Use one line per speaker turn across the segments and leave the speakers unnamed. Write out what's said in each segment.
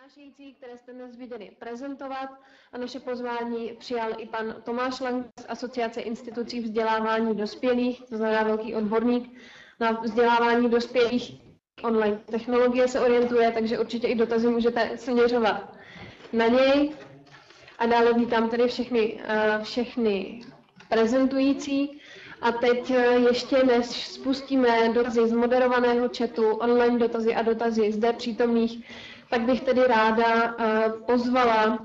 přednášející, které jste dnes viděli prezentovat, a naše pozvání přijal i pan Tomáš Lang z Asociace institucí vzdělávání dospělých, to znamená velký odborník na vzdělávání dospělých. Online technologie se orientuje, takže určitě i dotazy můžete směřovat na něj. A dále vítám tedy všechny prezentující. A teď ještě než spustíme dotazy z moderovaného chatu, online dotazy a dotazy zde přítomných, tak bych tedy ráda pozvala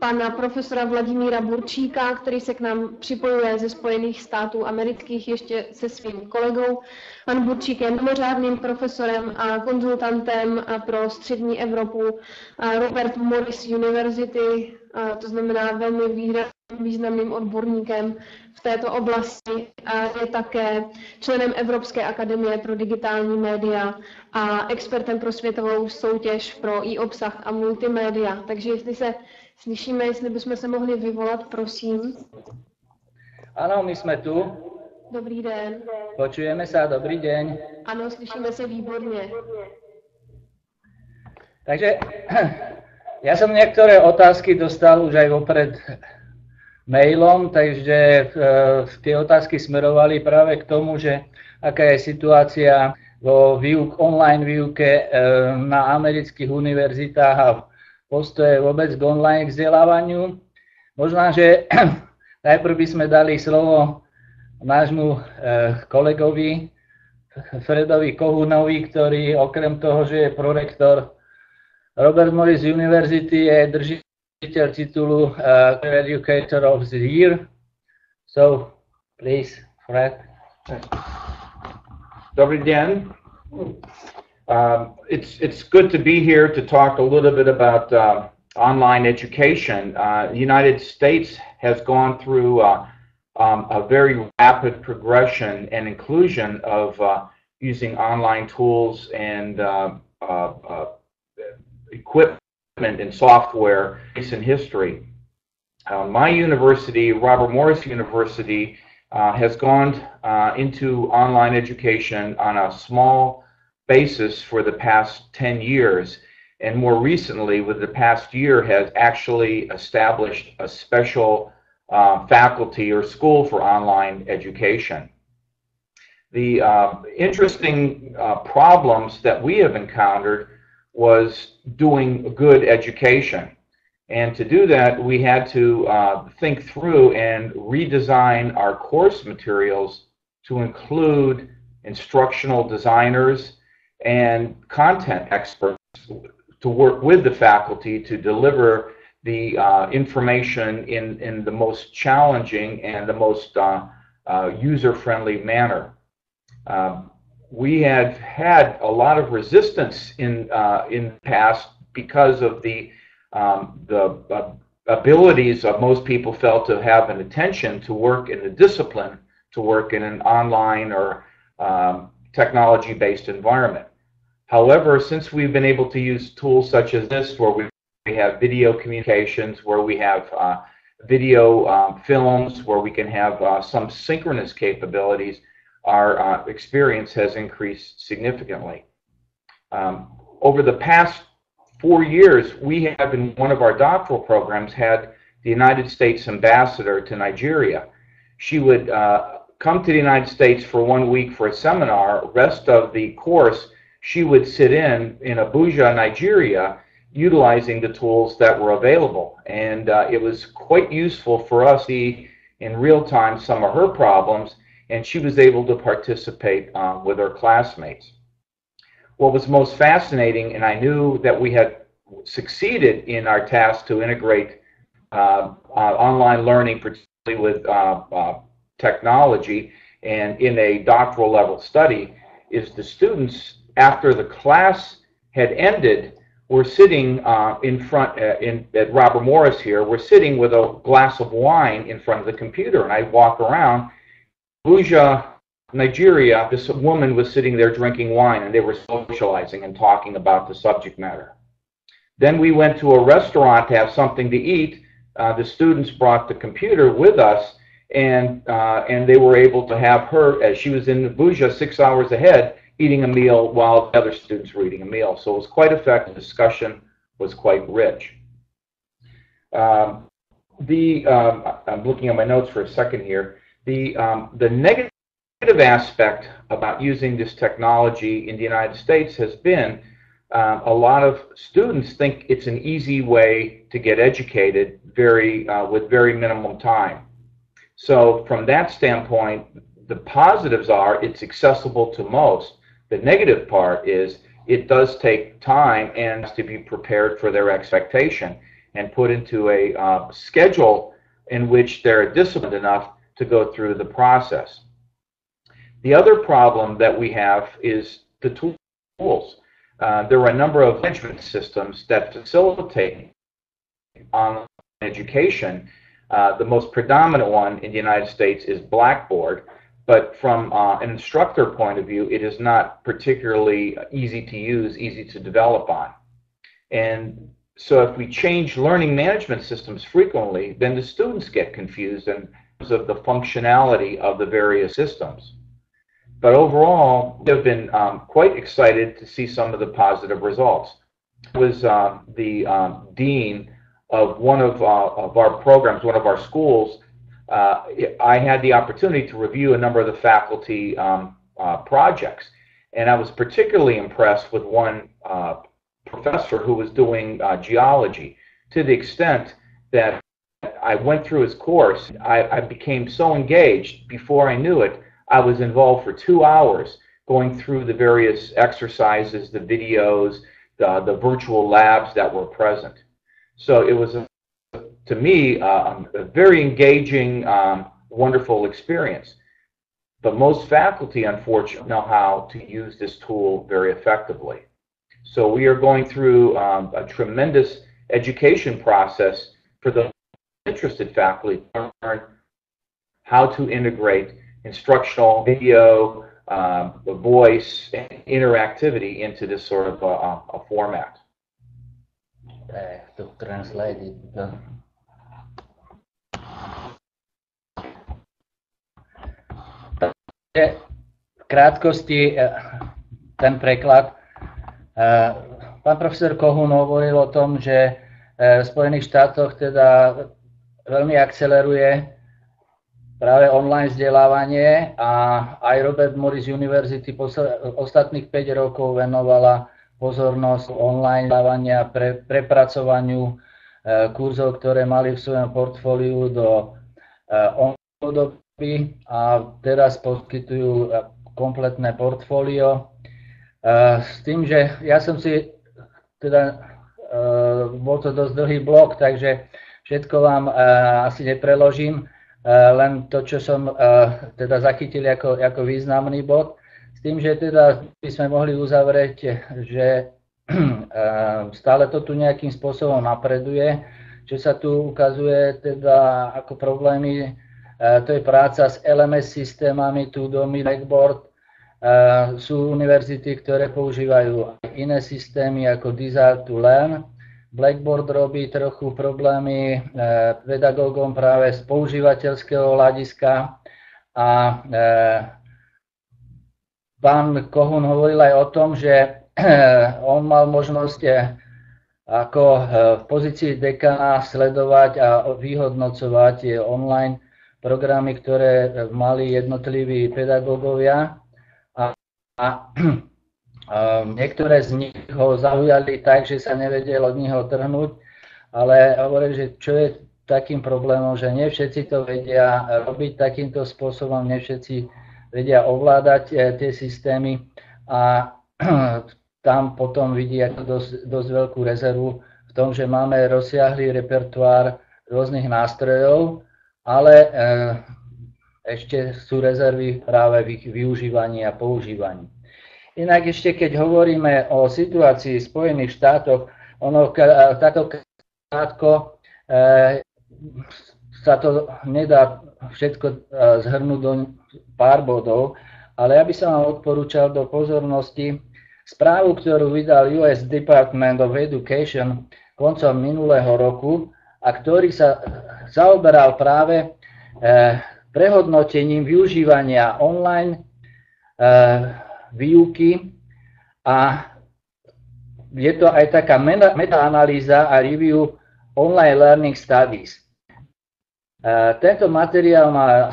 pana profesora Vladimíra Burčíka, který se k nám připojuje ze Spojených států amerických ještě se svým kolegou. Pan Burčík je mimořádným profesorem a konzultantem pro střední Evropu Robert Morris University, to znamená velmi významným odborníkem v této oblasti a je také členem Evropské akademie pro digitální média a expertem pro světovou soutěž pro e-obsah a multimédia. Takže jestli se slyšíme, jestli bychom se mohli vyvolat, prosím.
Áno, my sme tu.
Dobrý den.
Počujeme sa, dobrý deň.
Ano, slyšíme se výborně.
Takže ja som niektoré otázky dostal už aj vopred mailom, takže tie otázky smerovali práve k tomu, že aká je situácia vo online výuke na amerických univerzitách a postoje vôbec k online vzdelávaniu. Možná, že najprv by sme dali slovo nášmu kolegovi Fredovi Kohunovi, ktorý okrem toho, že je prorektor Robert Morris University, je držiteľ titulu Educator of the Year. So, please, Fred.
Dobrý den. It's good to be here to talk a little bit about online education. The United States has gone through a very rapid progression and inclusion of using online tools and equipment and software in history. My university, Robert Morris University, has gone into online education on a small basis for the past 10 years, and more recently, with the past year, has actually established a special faculty or school for online education. The interesting problems that we have encountered was doing good education. And to do that, we had to think through and redesign our course materials to include instructional designers and content experts to work with the faculty to deliver the information in the most challenging and the most user-friendly manner. We had had a lot of resistance in the past because of the abilities of most people felt to have an attention to work in the discipline, to work in an online or technology-based environment. However, since we've been able to use tools such as this, where we have video communications, where we have video films, where we can have some synchronous capabilities, our experience has increased significantly. Over the past 4 years, we have in one of our doctoral programs had the United States ambassador to Nigeria. She would come to the United States for 1 week for a seminar. Rest of the course, she would sit in Abuja, Nigeria, utilizing the tools that were available. And it was quite useful for us to see in real time some of her problems, and she was able to participate with her classmates. What was most fascinating, and I knew that we had succeeded in our task to integrate online learning, particularly with technology, and in a doctoral level study, is the students, after the class had ended, were sitting in front, at Robert Morris here, we're sitting with a glass of wine in front of the computer, and I'd walk around. Abuja, Nigeria, this woman was sitting there drinking wine, and they were socializing and talking about the subject matter. Then we went to a restaurant to have something to eat. The students brought the computer with us, and they were able to have her, as she was in Abuja 6 hours ahead, eating a meal while the other students were eating a meal. So it was quite effective discussion was quite rich. I'm looking at my notes for a second here. The negative aspect about using this technology in the United States has been a lot of students think it's an easy way to get educated with very minimum time. So from that standpoint, the positives are it's accessible to most. The negative part is it does take time and has to be prepared for their expectation and put into a schedule in which they're disciplined enough to go through the process. The other problem that we have is the tools. There are a number of management systems that facilitate online education. The most predominant one in the United States is Blackboard, but from an instructor point of view, it is not particularly easy to use, easy to develop on. And so if we change learning management systems frequently, then the students get confused in terms of the functionality of the various systems. But overall, we have been quite excited to see some of the positive results. I was the dean of one of our programs, one of our schools. I had the opportunity to review a number of the faculty projects, and I was particularly impressed with one professor who was doing geology, to the extent that I went through his course. I became so engaged, before I knew it, I was involved for 2 hours going through the various exercises, the videos, the virtual labs that were present. So it was, to me, a very engaging, wonderful experience. But most faculty, unfortunately, know how to use this tool very effectively. So we are going through a tremendous education process for the interested faculty to learn how to integrate instructional video, voice, and interactivity into this sort of a format.
I have to translate it. V krátkosti ten preklad. Pán profesor Kohún hovoril o tom, že v Spojených štátoch teda veľmi akceleruje práve online vzdelávanie a aj Robert Morris University ostatných 5 rokov venovala pozornosť online vzdelávania, prepracovaniu kurzov, ktoré mali v svojom portfóliu do online doby a teraz poskytujú kompletné portfólio. S tým, že ja som si teda, bol to dosť dlhý blok, takže všetko vám asi nepreložím, len to, čo som teda zachytil ako významný bod, s tým, že teda by sme mohli uzavrieť, že stále to tu nejakým spôsobom napreduje, čo sa tu ukazuje teda ako problémy, to je práca s LMS systémami, Tudomi, Blackboard. Sú univerzity, ktoré používajú iné systémy ako Desire2Learn. Blackboard robí trochu problémy pedagógom práve z používateľského hľadiska a pán Kohún hovoril aj o tom, že on mal možnosť ako v pozícii dekana sledovať a vyhodnocovať online programy, ktoré mali jednotliví pedagógovia a niektoré z nich ho zaujali tak, že sa nevedel od nich odtrhnúť, ale hovorím, že čo je takým problémom, že nie všetci to vedia robiť takýmto spôsobom, nie všetci vedia ovládať tie systémy a tam potom vidí ako dosť veľkú rezervu v tom, že máme rozsiahlý repertoár rôznych nástrojov, ale ešte sú rezervy práve v ich využívaní a používaní. Inak ešte keď hovoríme o situácii v Spojených štátoch, ono takto krátko sa to nedá všetko zhrnúť do pár bodov, ale ja by som vám odporúčal do pozornosti správu, ktorú vydal US Department of Education koncom minulého roku a ktorý sa zaoberal práve prehodnotením využívania online výuky a je to aj taká metaanalýza a review online learning studies. Tento materiál má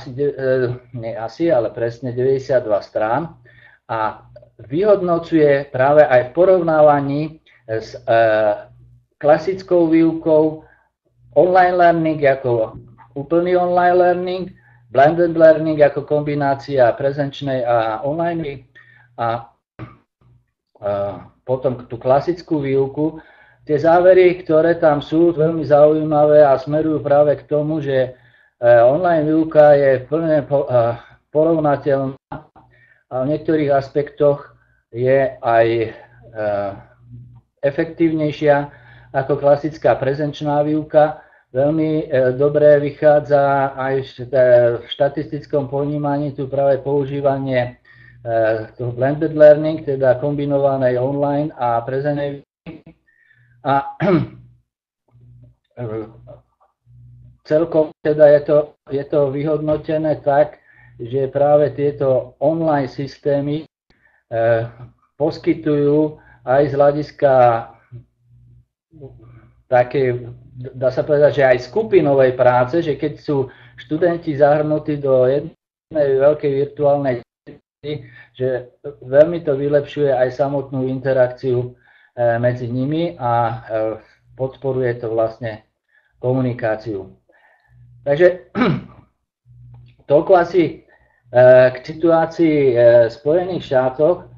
ale presne 92 strán a vyhodnocuje práve aj v porovnávaní s klasickou výukou online learning ako úplný online learning, blended learning ako kombinácia prezenčnej a online a potom tú klasickú výuku. Tie závery, ktoré tam sú, veľmi zaujímavé a smerujú práve k tomu, že online výuka je plne porovnateľná a v niektorých aspektoch je aj efektívnejšia ako klasická prezenčná výuka. Veľmi dobre vychádza aj v štatistickom ponímaní tu práve používanie toho blended learning, teda kombinovanej online a prezenčnej výuky. A celkom teda je to vyhodnotené tak, že práve tieto online systémy poskytujú aj z hľadiska také, dá sa povedať, že aj skupinovej práce, že keď sú študenti zahrnutí do jednej veľkej virtuálnej siete, že veľmi to vylepšuje aj samotnú interakciu medzi nimi a podporuje to vlastne komunikáciu. Takže toľko asi k situácii v Spojených štátoch.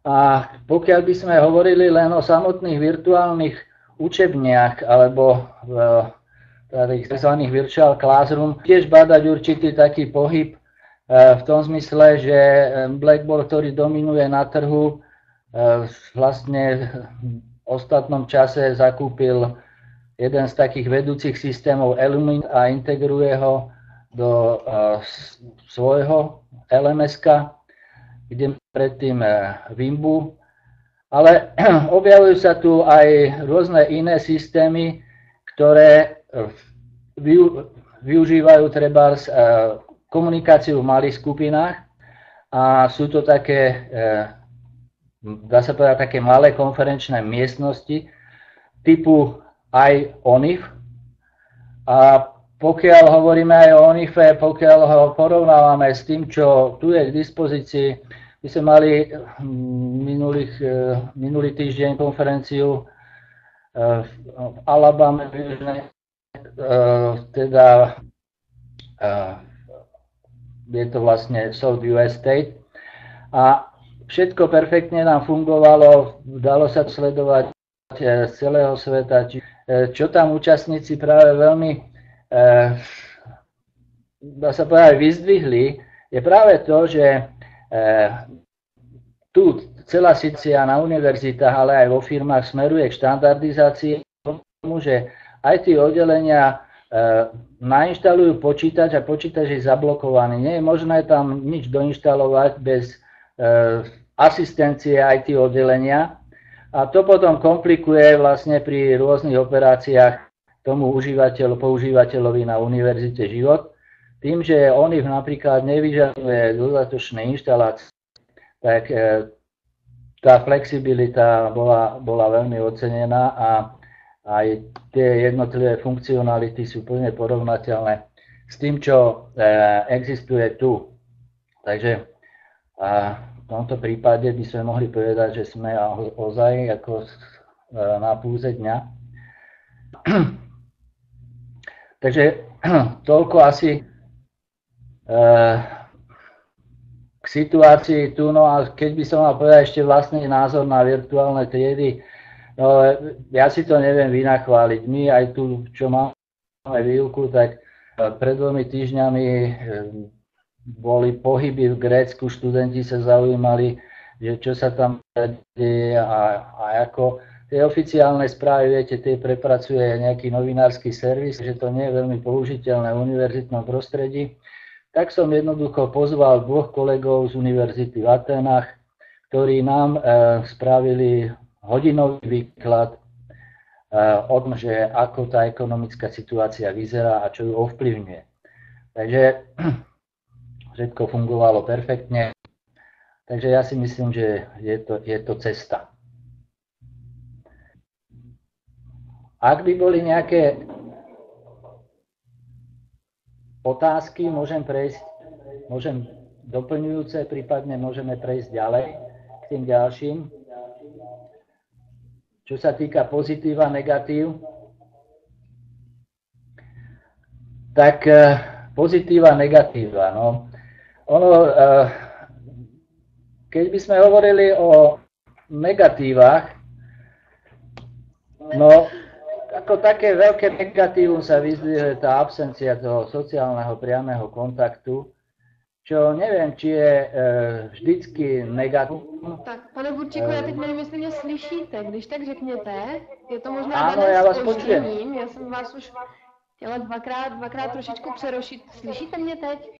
A pokiaľ by sme hovorili len o samotných virtuálnych učebniach alebo tých tzv. Virtual classroom, tiež badať určitý taký pohyb v tom zmysle, že Blackboard, ktorý dominuje na trhu, vlastne v ostatnom čase zakúpil jeden z takých vedúcich systémov Ellumin a integruje ho do svojho LMS-ka, kde predtým Wimbu. Ale objavujú sa tu aj rôzne iné systémy, ktoré využívajú trebárs komunikáciu v malých skupinách a sú to také, dá sa povedať, také malé konferenčné miestnosti typu aj ONIF. A pokiaľ hovoríme aj o ONIFe, pokiaľ ho porovnávame s tým, čo tu je k dispozícii, my sme mali minulý týždeň konferenciu v Alabame, teda je to vlastne South US State a všetko perfektne nám fungovalo, dalo sa sledovať z celého sveta, čo tam účastníci práve veľmi, dá sa povedať, vyzdvihli, je práve to, že tu celá situácia na univerzitách, ale aj vo firmách smeruje k štandardizácii, tomu, že aj tie oddelenia nainštalujú počítač a počítač je zablokovaný. Nie je možné tam nič doinštalovať bez asistencie IT oddelenia a to potom komplikuje vlastne pri rôznych operáciách tomu používateľovi na univerzite život. Tým, že ONIF napríklad nevyžaduje dodatočné inštalácie, tak tá flexibilita bola veľmi ocenená a aj tie jednotlivé funkcionality sú plne porovnateľné s tým, čo existuje tu. Takže v tomto prípade by sme mohli povedať, že sme ozaj ako na púze dňa. Takže toľko asi k situácii tu, no a keď by som mal povedať ešte vlastný názor na virtuálne triedy, no ja si to neviem vynachváliť. My aj tu, čo máme výuku, tak pred 2 týždňami boli pohyby v Grécku, študenti sa zaujímali, že čo sa tam deje a ako. Tie oficiálne správy, viete, tie prepracuje nejaký novinársky servis, že to nie je veľmi použiteľné v univerzitnom prostredí. Tak som jednoducho pozval 2 kolegov z univerzity v Aténach, ktorí nám spravili hodinový výklad o tom, že ako tá ekonomická situácia vyzerá a čo ju ovplyvňuje. Takže všetko fungovalo perfektne. Takže ja si myslím, že je to cesta. Ak by boli nejaké otázky, môžem doplňujúce, prípadne môžeme prejsť ďalej k tým ďalším. Čo sa týka pozitíva, negatív, tak pozitíva, negatíva. No. Keď by sme hovorili o negatívach, no ako také veľké negatívum sa vyzdvihuje tá absencia toho sociálneho priameho kontaktu, čo neviem, či je vždycky negatívum.
Tak, pane Burčíku, já teď nevím, jestli mě slyšíte. Když tak řekněte, je to možná
Ano,
dané
já vás
zpožděním. Já jsem vás už chtěla dvakrát trošičku přerušit. Slyšíte mě teď?